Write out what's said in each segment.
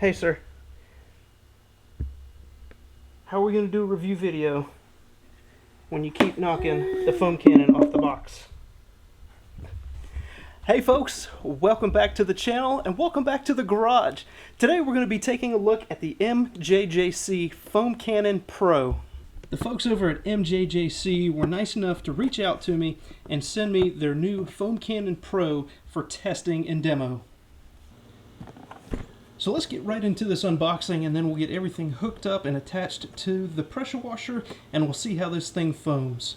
Hey sir, how are we going to do a review video when you keep knocking the foam cannon off the box? Hey folks, welcome back to the channel and welcome back to the garage. Today we're going to be taking a look at the MJJC Foam Cannon Pro. The folks over at MJJC were nice enough to reach out to me and send me their new Foam Cannon Pro for testing and demo. So let's get right into this unboxing and then we'll get everything hooked up and attached to the pressure washer and we'll see how this thing foams.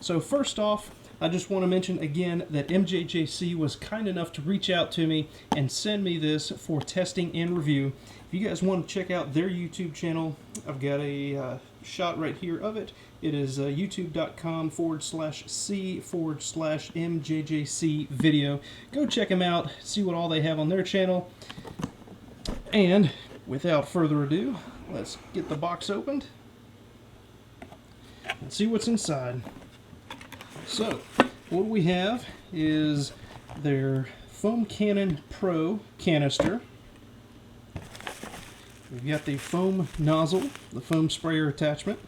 So first off, I just want to mention again that MJJC was kind enough to reach out to me and send me this for testing and review. If you guys want to check out their YouTube channel, I've got a shot right here of it. It is youtube.com/c/MJJC video. Go check them out, see what all they have on their channel. And without further ado, let's get the box opened and see what's inside. So, what we have is their Foam Cannon Pro canister. We've got the foam nozzle, the foam sprayer attachment.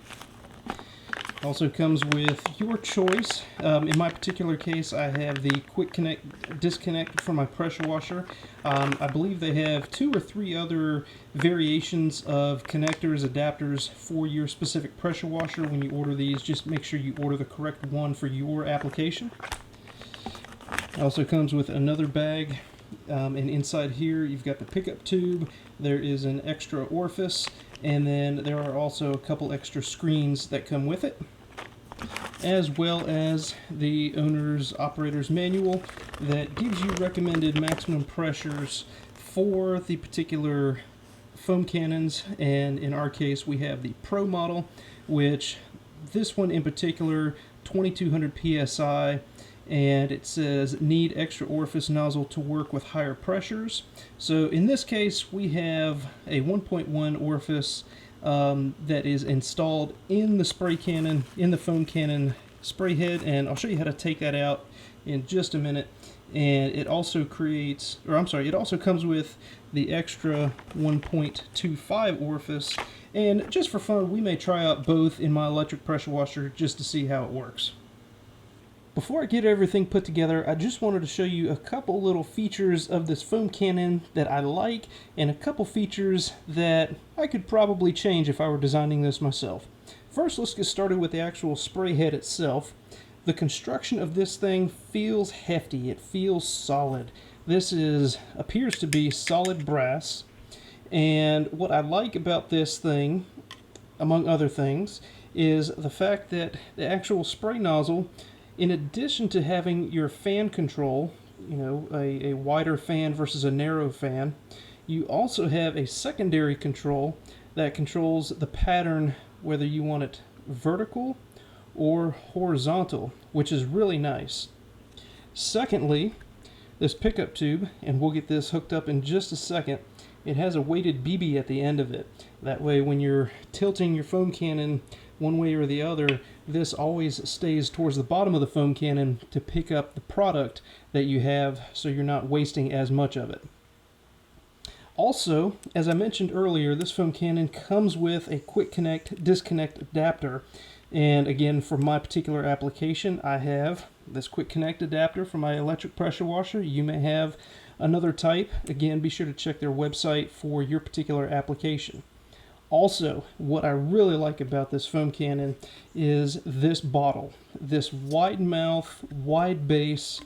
Also comes with your choice. In my particular case, I have the quick connect disconnect for my pressure washer. I believe they have 2 or 3 other variations of connectors, adapters for your specific pressure washer. When you order these, just make sure you order the correct one for your application. It also comes with another bag, and inside here you've got the pickup tube. There is an extra orifice, and then there are also a couple extra screens that come with it, as well as the owner's operator's manual that gives you recommended maximum pressures for the particular foam cannons. And in our case, we have the Pro model, which this one in particular, 2200 psi, and it says need extra orifice nozzle to work with higher pressures. So in this case, we have a 1.1 orifice that is installed in the spray cannon, in the foam cannon spray head, and I'll show you how to take that out in just a minute. And it also creates, or I'm sorry, it also comes with the extra 1.25 orifice, and just for fun, we may try out both in my electric pressure washer just to see how it works. Before I get everything put together, I just wanted to show you a couple little features of this foam cannon that I like, and a couple features that I could probably change if I were designing this myself. First, let's get started with the actual spray head itself. The construction of this thing feels hefty. It feels solid. This appears to be solid brass, and what I like about this thing, among other things, is the fact that the actual spray nozzle, in addition to having your fan control, you know, a wider fan versus a narrow fan, you also have a secondary control that controls the pattern, whether you want it vertical or horizontal, which is really nice. Secondly, this pickup tube, and we'll get this hooked up in just a second, it has a weighted BB at the end of it. That way when you're tilting your foam cannon one way or the other, this always stays towards the bottom of the foam cannon to pick up the product that you have, so you're not wasting as much of it. Also, as I mentioned earlier, this foam cannon comes with a quick connect disconnect adapter, and again, for my particular application, I have this quick connect adapter for my electric pressure washer. You may have another type. Again, be sure to check their website for your particular application. Also, what I really like about this foam cannon is this bottle. This wide mouth, wide base.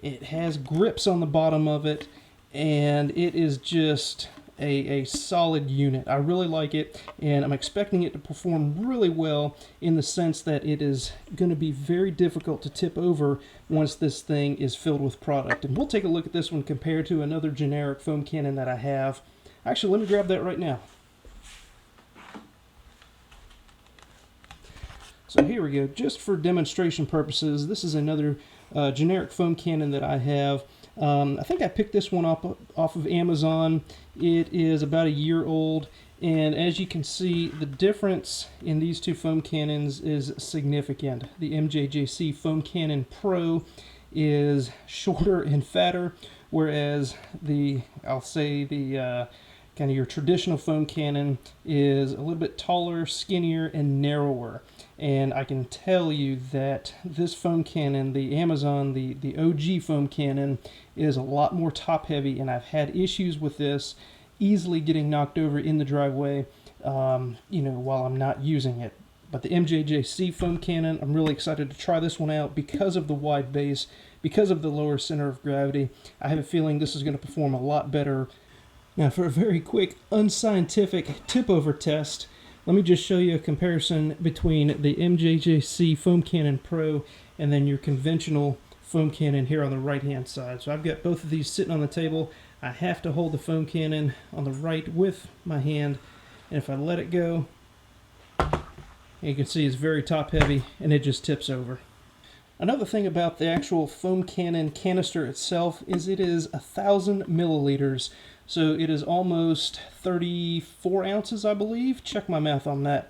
It has grips on the bottom of it, and it is just a solid unit. I really like it, and I'm expecting it to perform really well in the sense that it is going to be very difficult to tip over once this thing is filled with product. And we'll take a look at this one compared to another generic foam cannon that I have. Actually, let me grab that right now. So here we go. Just for demonstration purposes, this is another generic foam cannon that I have. I think I picked this one up off of Amazon. It is about a year old, and as you can see, the difference in these two foam cannons is significant. The MJJC Foam Cannon Pro is shorter and fatter, whereas I'll say the Kind of your traditional foam cannon is a little bit taller, skinnier, and narrower. And I can tell you that this foam cannon, the Amazon, the OG foam cannon, is a lot more top heavy, and I've had issues with this easily getting knocked over in the driveway, while I'm not using it. But the MJJC foam cannon, I'm really excited to try this one out because of the wide base, because of the lower center of gravity. I have a feeling this is going to perform a lot better. Now, for a very quick, unscientific tip-over test, let me just show you a comparison between the MJJC Foam Cannon Pro and then your conventional foam cannon here on the right-hand side. So I've got both of these sitting on the table. I have to hold the foam cannon on the right with my hand, and if I let it go, you can see it's very top-heavy, and it just tips over. Another thing about the actual foam cannon canister itself is it is 1,000 milliliters. So it is almost 34 ounces, I believe. Check my math on that.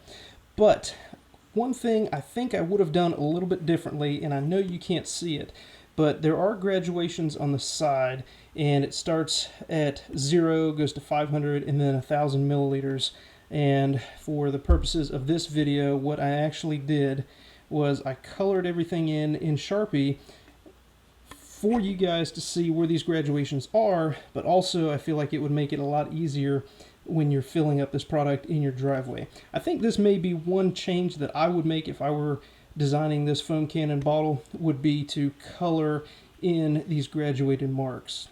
But one thing I think I would have done a little bit differently, and I know you can't see it, but there are graduations on the side, and it starts at 0, goes to 500, and then 1,000 milliliters. And for the purposes of this video, what I actually did was I colored everything in Sharpie for you guys to see where these graduations are, but also I feel like it would make it a lot easier when you're filling up this product in your driveway. I think this may be one change that I would make if I were designing this foam cannon bottle, would be to color in these graduated marks.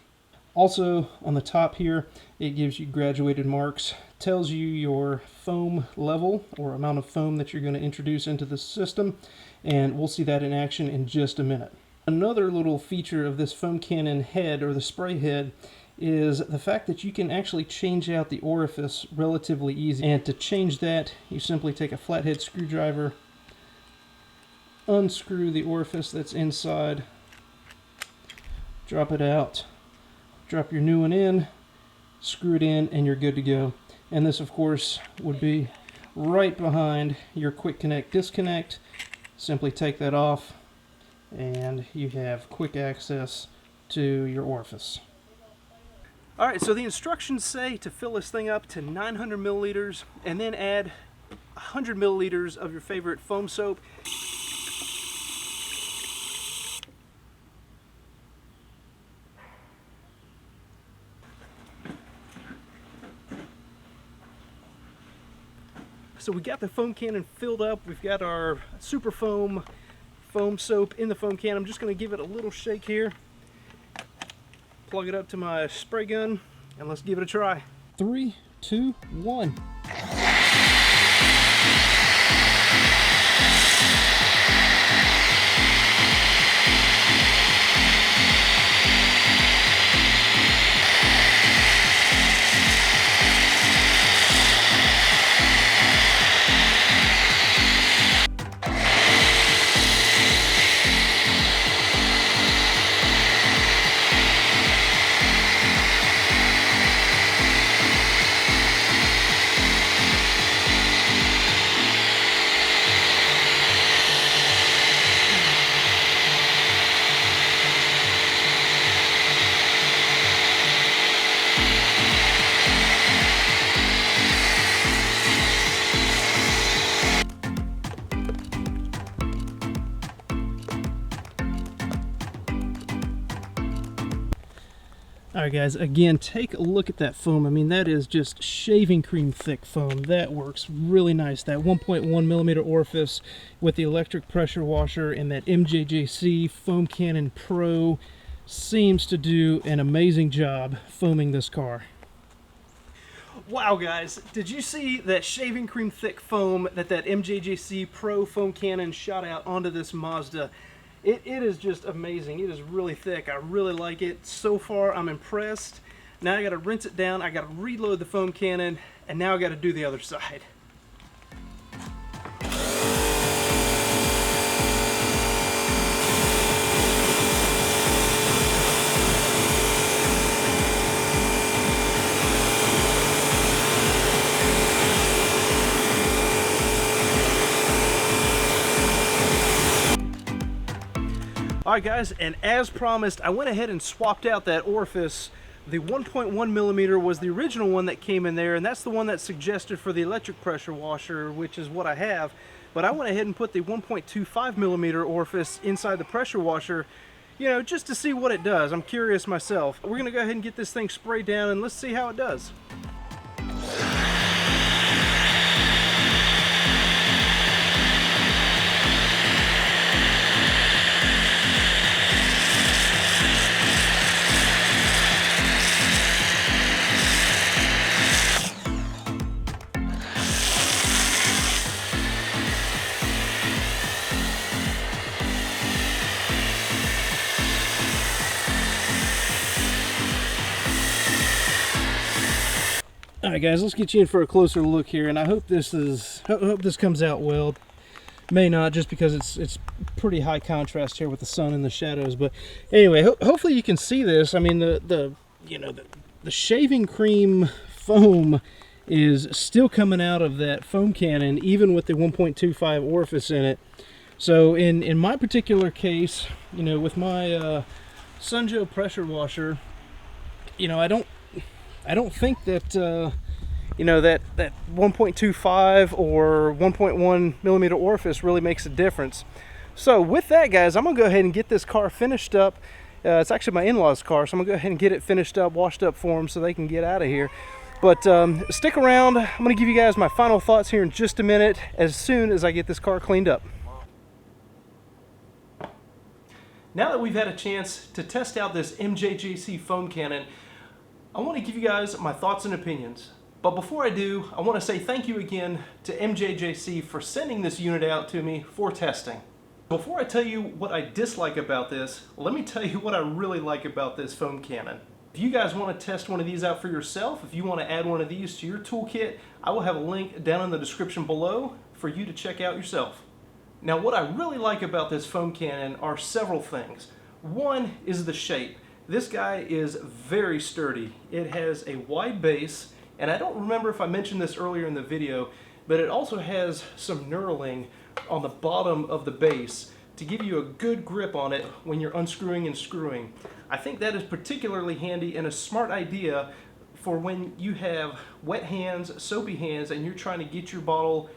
Also on the top here, it gives you graduated marks, tells you your foam level or amount of foam that you're going to introduce into the system, and we'll see that in action in just a minute. Another little feature of this foam cannon head, or the spray head, is the fact that you can actually change out the orifice relatively easy. And to change that, you simply take a flathead screwdriver, unscrew the orifice that's inside, drop it out, drop your new one in, screw it in, and you're good to go. And this, of course, would be right behind your quick connect disconnect. Simply take that off, and you have quick access to your orifice. Alright, so the instructions say to fill this thing up to 900 milliliters and then add 100 milliliters of your favorite foam soap. So we got the foam cannon filled up. We've got our super foam soap in the foam can. I'm just going to give it a little shake here. Plug it up to my spray gun, and let's give it a try. 3, 2, 1. Alright guys, again, take a look at that foam. I mean, that is just shaving cream thick foam. That works really nice. That 1.1 millimeter orifice with the electric pressure washer and that MJJC Foam Cannon Pro seems to do an amazing job foaming this car. Wow guys, did you see that shaving cream thick foam that MJJC Pro Foam Cannon shot out onto this Mazda? It is just amazing. It is really thick. I really like it. So far, I'm impressed. Now I got to rinse it down. I got to reload the foam cannon, and now I got to do the other side. Alright guys, and as promised, I went ahead and swapped out that orifice The 1.1 millimeter was the original one that came in there, and that's the one that's suggested for the electric pressure washer, which is what I have. But I went ahead and put the 1.25 millimeter orifice inside the pressure washer, you know, just to see what it does. I'm curious myself. We're gonna go ahead and get this thing sprayed down and let's see how it does. All right, guys, let's get you in for a closer look here, and I hope this comes out well. May not, just because it's pretty high contrast here with the sun and the shadows. But anyway, hopefully you can see this. I mean, the shaving cream foam is still coming out of that foam cannon, even with the 1.25 orifice in it. So in my particular case, you know, with my Sunjo pressure washer, you know, I don't think that you know, that 1.25 or 1.1 millimeter orifice really makes a difference. So with that, guys, I'm gonna go ahead and get this car finished up. It's actually my in-laws' car, so I'm gonna go ahead and get it finished up, washed up for them so they can get out of here. But stick around. I'm gonna give you guys my final thoughts here in just a minute, as soon as I get this car cleaned up. Now that we've had a chance to test out this MJJC foam cannon, I want to give you guys my thoughts and opinions. But before I do, I want to say thank you again to MJJC for sending this unit out to me for testing. Before I tell you what I dislike about this, let me tell you what I really like about this foam cannon. If you guys want to test one of these out for yourself, if you want to add one of these to your toolkit, I will have a link down in the description below for you to check out yourself. Now, what I really like about this foam cannon are several things. One is the shape. This guy is very sturdy. It has a wide base, and I don't remember if I mentioned this earlier in the video, but it also has some knurling on the bottom of the base to give you a good grip on it when you're unscrewing and screwing. I think that is particularly handy and a smart idea for when you have wet hands, soapy hands, and you're trying to get your bottle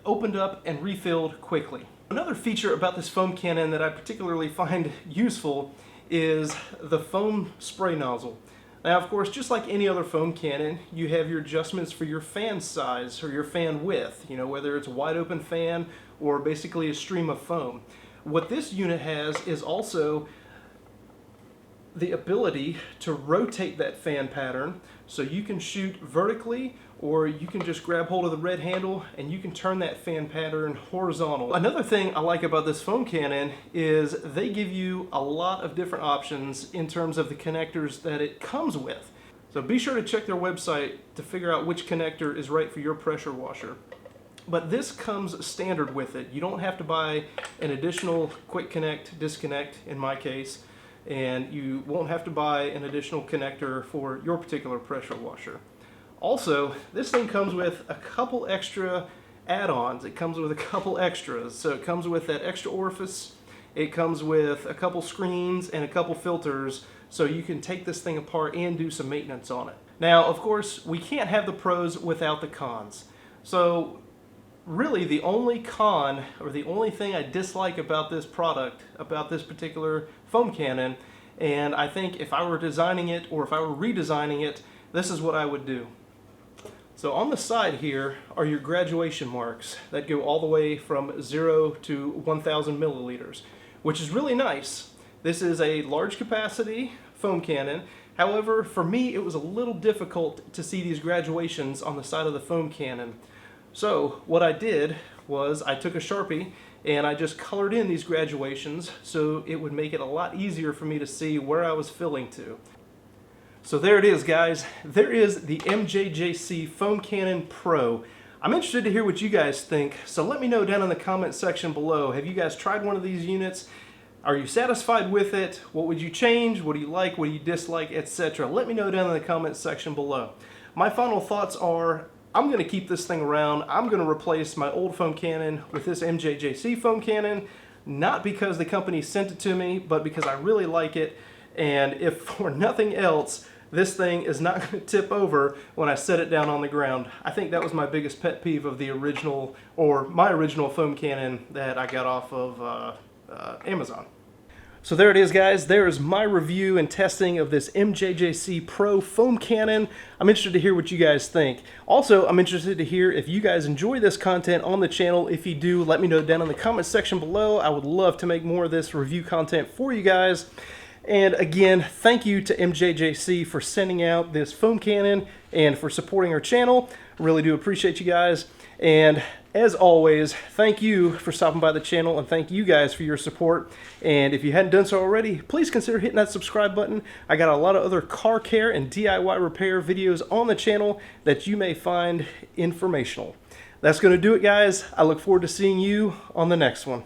opened up and refilled quickly. Another feature about this foam cannon that I particularly find useful is the foam spray nozzle. Now, of course, just like any other foam cannon, you have your adjustments for your fan size or your fan width, you know, whether it's a wide open fan or basically a stream of foam. What this unit has is also the ability to rotate that fan pattern, so you can shoot vertically, or you can just grab hold of the red handle and you can turn that fan pattern horizontal. Another thing I like about this foam cannon is they give you a lot of different options in terms of the connectors that it comes with. So be sure to check their website to figure out which connector is right for your pressure washer. But this comes standard with it. You don't have to buy an additional quick connect, disconnect in my case, and you won't have to buy an additional connector for your particular pressure washer. Also, this thing comes with a couple extra add-ons. It comes with a couple extras. So it comes with that extra orifice, it comes with a couple screens and a couple filters, so you can take this thing apart and do some maintenance on it. Now, of course, we can't have the pros without the cons. So really the only con, or the only thing I dislike about this product, about this particular foam cannon, and I think if I were designing it or if I were redesigning it, this is what I would do. So on the side here are your graduation marks that go all the way from 0 to 1,000 milliliters, which is really nice. This is a large capacity foam cannon. However, for me, it was a little difficult to see these graduations on the side of the foam cannon. So what I did was I took a Sharpie and I just colored in these graduations so it would make it a lot easier for me to see where I was filling to. So there it is, guys. There is the MJJC Foam Cannon Pro. I'm interested to hear what you guys think, so let me know down in the comment section below. Have you guys tried one of these units? Are you satisfied with it? What would you change? What do you like? What do you dislike? Etc. Let me know down in the comment section below. My final thoughts are, I'm going to keep this thing around. I'm going to replace my old foam cannon with this MJJC foam cannon, not because the company sent it to me, but because I really like it. And if for nothing else, this thing is not going to tip over when I set it down on the ground. I think that was my biggest pet peeve of the original, or my original foam cannon that I got off of Amazon. So there it is, guys. There is my review and testing of this MJJC Pro foam cannon. I'm interested to hear what you guys think. Also, I'm interested to hear if you guys enjoy this content on the channel. If you do, let me know down in the comment section below. I would love to make more of this review content for you guys. And again, thank you to MJJC for sending out this foam cannon and for supporting our channel. I really do appreciate you guys. And as always, thank you for stopping by the channel, and thank you guys for your support. And if you hadn't done so already, please consider hitting that subscribe button. I got a lot of other car care and DIY repair videos on the channel that you may find informational. That's going to do it, guys. I look forward to seeing you on the next one.